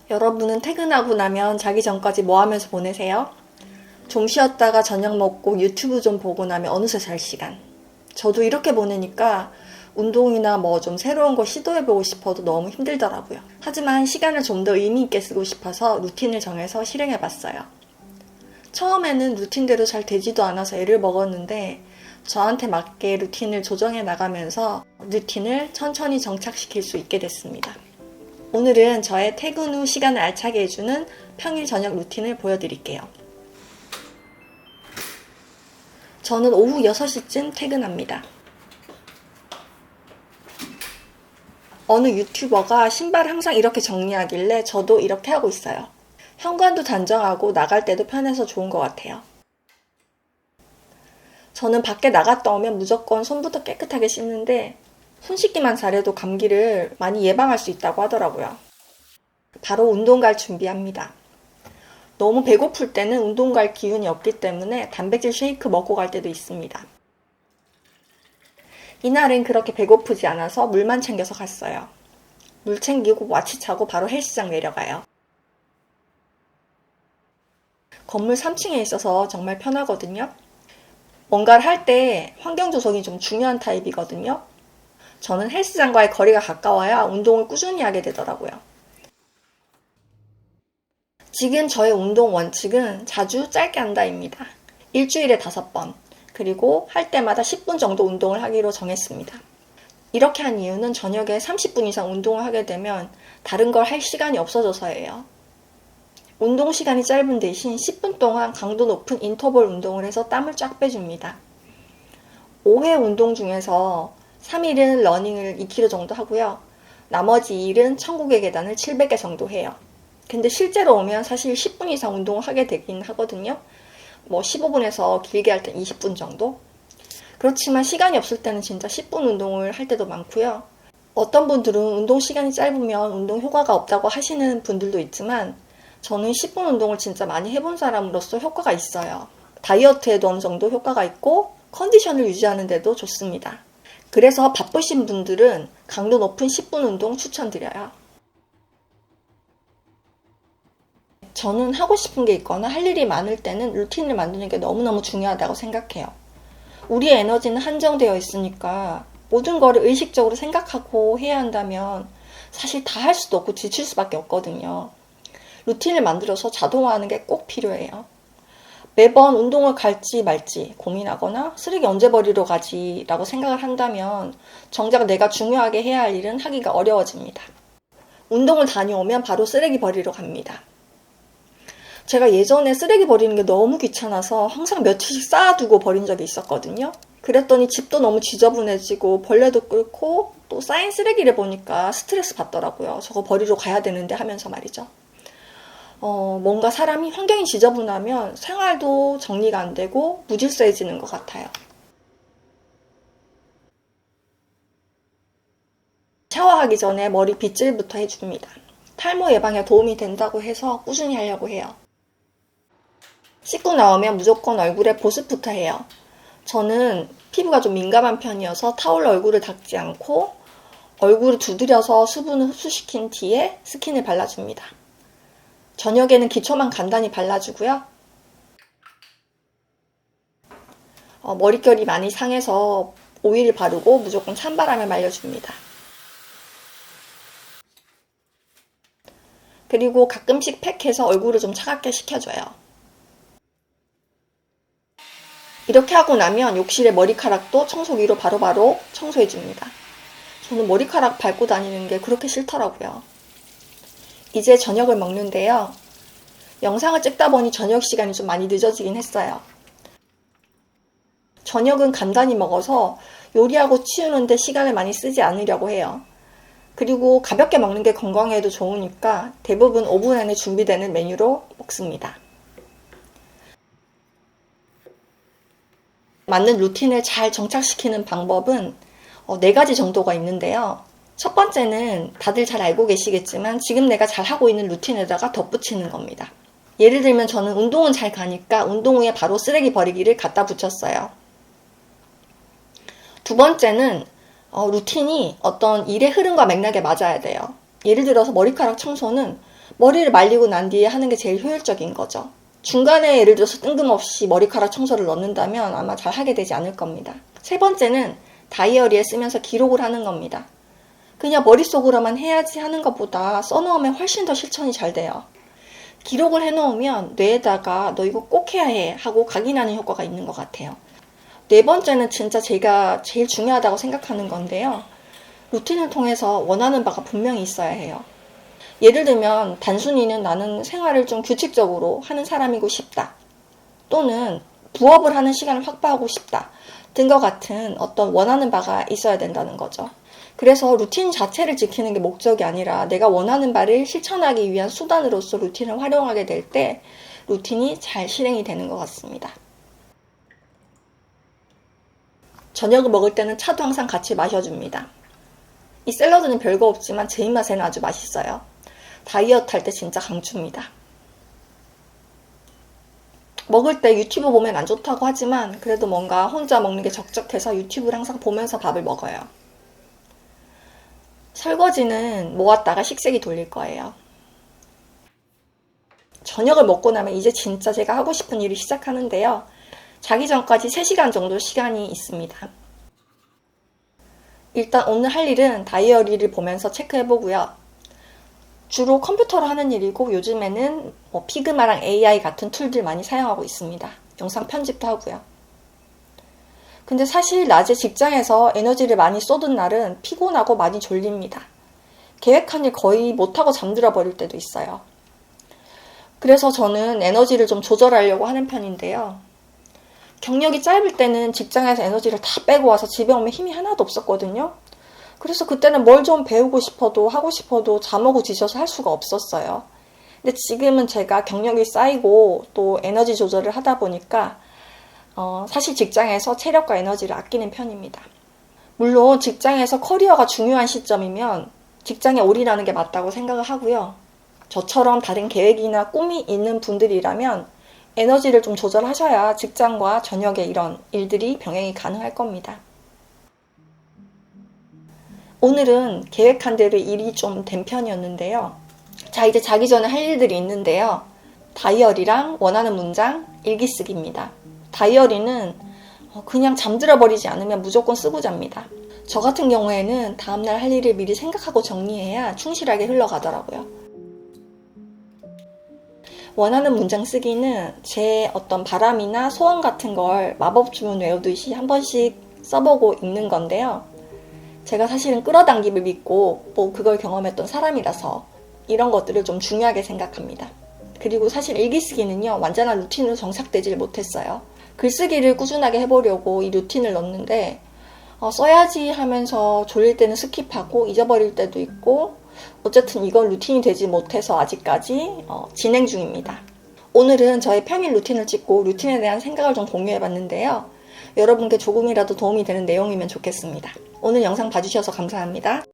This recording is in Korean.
여러분은 퇴근하고 나면 자기 전까지 뭐 하면서 보내세요? 좀 쉬었다가 저녁 먹고 유튜브 좀 보고 나면 어느새 잘 시간. 저도 이렇게 보내니까 운동이나 뭐 좀 새로운 거 시도해보고 싶어도 너무 힘들더라고요. 하지만 시간을 좀 더 의미 있게 쓰고 싶어서 루틴을 정해서 실행해봤어요. 처음에는 루틴대로 잘 되지도 않아서 애를 먹었는데 저한테 맞게 루틴을 조정해 나가면서 루틴을 천천히 정착시킬 수 있게 됐습니다. 오늘은 저의 퇴근 후 시간을 알차게 해주는 평일 저녁 루틴을 보여드릴게요. 저는 오후 6시쯤 퇴근합니다. 어느 유튜버가 신발을 항상 이렇게 정리하길래 저도 이렇게 하고 있어요. 현관도 단정하고 나갈 때도 편해서 좋은 것 같아요. 저는 밖에 나갔다 오면 무조건 손부터 깨끗하게 씻는데 손 씻기만 잘해도 감기를 많이 예방할 수 있다고 하더라고요. 바로 운동 갈 준비합니다. 너무 배고플 때는 운동 갈 기운이 없기 때문에 단백질 쉐이크 먹고 갈 때도 있습니다. 이날은 그렇게 배고프지 않아서 물만 챙겨서 갔어요. 물 챙기고 와치 차고 바로 헬스장 내려가요. 건물 3층에 있어서 정말 편하거든요. 뭔가를 할 때 환경 조성이 좀 중요한 타입이거든요. 저는 헬스장과의 거리가 가까워야 운동을 꾸준히 하게 되더라고요. 지금 저의 운동 원칙은 자주 짧게 한다입니다. 일주일에 5번, 그리고 할 때마다 10분 정도 운동을 하기로 정했습니다. 이렇게 한 이유는 저녁에 30분 이상 운동을 하게 되면 다른 걸 할 시간이 없어져서예요. 운동 시간이 짧은 대신 10분 동안 강도 높은 인터벌 운동을 해서 땀을 쫙 빼줍니다. 5회 운동 중에서 3일은 러닝을 2km 정도 하고요. 나머지 2일은 천국의 계단을 700개 정도 해요. 근데 실제로 오면 사실 10분 이상 운동을 하게 되긴 하거든요. 뭐 15분에서 길게 할 땐 20분 정도? 그렇지만 시간이 없을 때는 진짜 10분 운동을 할 때도 많고요. 어떤 분들은 운동 시간이 짧으면 운동 효과가 없다고 하시는 분들도 있지만 저는 10분 운동을 진짜 많이 해본 사람으로서 효과가 있어요. 다이어트에도 어느 정도 효과가 있고 컨디션을 유지하는 데도 좋습니다. 그래서 바쁘신 분들은 강도 높은 10분 운동 추천드려요. 저는 하고 싶은 게 있거나 할 일이 많을 때는 루틴을 만드는 게 너무너무 중요하다고 생각해요. 우리의 에너지는 한정되어 있으니까 모든 거를 의식적으로 생각하고 해야 한다면 사실 다 할 수도 없고 지칠 수밖에 없거든요. 루틴을 만들어서 자동화하는 게 꼭 필요해요. 매번 운동을 갈지 말지 고민하거나 쓰레기 언제 버리러 가지 라고 생각을 한다면 정작 내가 중요하게 해야 할 일은 하기가 어려워집니다. 운동을 다녀오면 바로 쓰레기 버리러 갑니다. 제가 예전에 쓰레기 버리는 게 너무 귀찮아서 항상 며칠씩 쌓아두고 버린 적이 있었거든요. 그랬더니 집도 너무 지저분해지고 벌레도 끓고 또 쌓인 쓰레기를 보니까 스트레스 받더라고요. 저거 버리러 가야 되는데 하면서 말이죠. 뭔가 사람이 환경이 지저분하면 생활도 정리가 안 되고 무질서해지는 것 같아요. 샤워하기 전에 머리 빗질부터 해줍니다. 탈모 예방에 도움이 된다고 해서 꾸준히 하려고 해요. 씻고 나오면 무조건 얼굴에 보습부터 해요. 저는 피부가 좀 민감한 편이어서 타올로 얼굴을 닦지 않고 얼굴을 두드려서 수분을 흡수시킨 뒤에 스킨을 발라줍니다. 저녁에는 기초만 간단히 발라주고요. 머릿결이 많이 상해서 오일을 바르고 무조건 찬바람에 말려줍니다. 그리고 가끔씩 팩해서 얼굴을 좀 차갑게 식혀줘요. 이렇게 하고 나면 욕실의 머리카락도 청소기로 바로바로 청소해줍니다. 저는 머리카락 밟고 다니는 게 그렇게 싫더라고요. 이제 저녁을 먹는데요. 영상을 찍다 보니 저녁 시간이 좀 많이 늦어지긴 했어요. 저녁은 간단히 먹어서 요리하고 치우는데 시간을 많이 쓰지 않으려고 해요. 그리고 가볍게 먹는 게 건강에도 좋으니까 대부분 5분 안에 준비되는 메뉴로 먹습니다. 맞는 루틴을 잘 정착시키는 방법은 4가지 정도가 있는데요. 첫 번째는 다들 잘 알고 계시겠지만 지금 내가 잘하고 있는 루틴에다가 덧붙이는 겁니다. 예를 들면 저는 운동은 잘 가니까 운동 후에 바로 쓰레기 버리기를 갖다 붙였어요. 두 번째는 루틴이 어떤 일의 흐름과 맥락에 맞아야 돼요. 예를 들어서 머리카락 청소는 머리를 말리고 난 뒤에 하는 게 제일 효율적인 거죠. 중간에 예를 들어서 뜬금없이 머리카락 청소를 넣는다면 아마 잘 하게 되지 않을 겁니다. 세 번째는 다이어리에 쓰면서 기록을 하는 겁니다. 그냥 머릿속으로만 해야지 하는 것보다 써놓으면 훨씬 더 실천이 잘 돼요. 기록을 해놓으면 뇌에다가 너 이거 꼭 해야 해 하고 각인하는 효과가 있는 것 같아요. 네 번째는 진짜 제가 제일 중요하다고 생각하는 건데요. 루틴을 통해서 원하는 바가 분명히 있어야 해요. 예를 들면 단순히는 나는 생활을 좀 규칙적으로 하는 사람이고 싶다. 또는 부업을 하는 시간을 확보하고 싶다. 등과 같은 어떤 원하는 바가 있어야 된다는 거죠. 그래서 루틴 자체를 지키는 게 목적이 아니라 내가 원하는 바를 실천하기 위한 수단으로서 루틴을 활용하게 될 때 루틴이 잘 실행이 되는 것 같습니다. 저녁을 먹을 때는 차도 항상 같이 마셔줍니다. 이 샐러드는 별거 없지만 제 입맛에는 아주 맛있어요. 다이어트 할 때 진짜 강추입니다. 먹을 때 유튜브 보면 안 좋다고 하지만 그래도 뭔가 혼자 먹는 게 적적해서 유튜브를 항상 보면서 밥을 먹어요. 설거지는 모았다가 식세기 돌릴 거예요. 저녁을 먹고 나면 이제 진짜 제가 하고 싶은 일을 시작하는데요. 자기 전까지 3시간 정도 시간이 있습니다. 일단 오늘 할 일은 다이어리를 보면서 체크해보고요. 주로 컴퓨터로 하는 일이고 요즘에는 피그마랑 AI 같은 툴들 많이 사용하고 있습니다. 영상 편집도 하고요. 근데 사실 낮에 직장에서 에너지를 많이 쏟은 날은 피곤하고 많이 졸립니다. 계획한 일 거의 못하고 잠들어 버릴 때도 있어요. 그래서 저는 에너지를 좀 조절하려고 하는 편인데요. 경력이 짧을 때는 직장에서 에너지를 다 빼고 와서 집에 오면 힘이 하나도 없었거든요. 그래서 그때는 뭘 좀 배우고 싶어도 하고 싶어도 잠오고 지쳐서 할 수가 없었어요. 근데 지금은 제가 경력이 쌓이고 또 에너지 조절을 하다 보니까 사실 직장에서 체력과 에너지를 아끼는 편입니다. 물론 직장에서 커리어가 중요한 시점이면 직장에 올인하는 게 맞다고 생각을 하고요. 저처럼 다른 계획이나 꿈이 있는 분들이라면 에너지를 좀 조절하셔야 직장과 저녁에 이런 일들이 병행이 가능할 겁니다. 오늘은 계획한 대로 일이 좀 된 편이었는데요. 자, 이제 자기 전에 할 일들이 있는데요. 다이어리랑 원하는 문장, 일기 쓰기입니다. 다이어리는 그냥 잠들어 버리지 않으면 무조건 쓰고 잡니다. 저 같은 경우에는 다음날 할 일을 미리 생각하고 정리해야 충실하게 흘러가더라고요. 원하는 문장 쓰기는 제 어떤 바람이나 소원 같은 걸 마법 주문 외우듯이 한 번씩 써보고 읽는 건데요. 제가 사실은 끌어당김을 믿고 그걸 경험했던 사람이라서 이런 것들을 좀 중요하게 생각합니다. 그리고 사실 일기 쓰기는요, 완전한 루틴으로 정착되질 못했어요. 글쓰기를 꾸준하게 해보려고 이 루틴을 넣었는데 써야지 하면서 졸릴 때는 스킵하고 잊어버릴 때도 있고 어쨌든 이건 루틴이 되지 못해서 아직까지 진행 중입니다. 오늘은 저의 평일 루틴을 찍고 루틴에 대한 생각을 좀 공유해봤는데요. 여러분께 조금이라도 도움이 되는 내용이면 좋겠습니다. 오늘 영상 봐주셔서 감사합니다.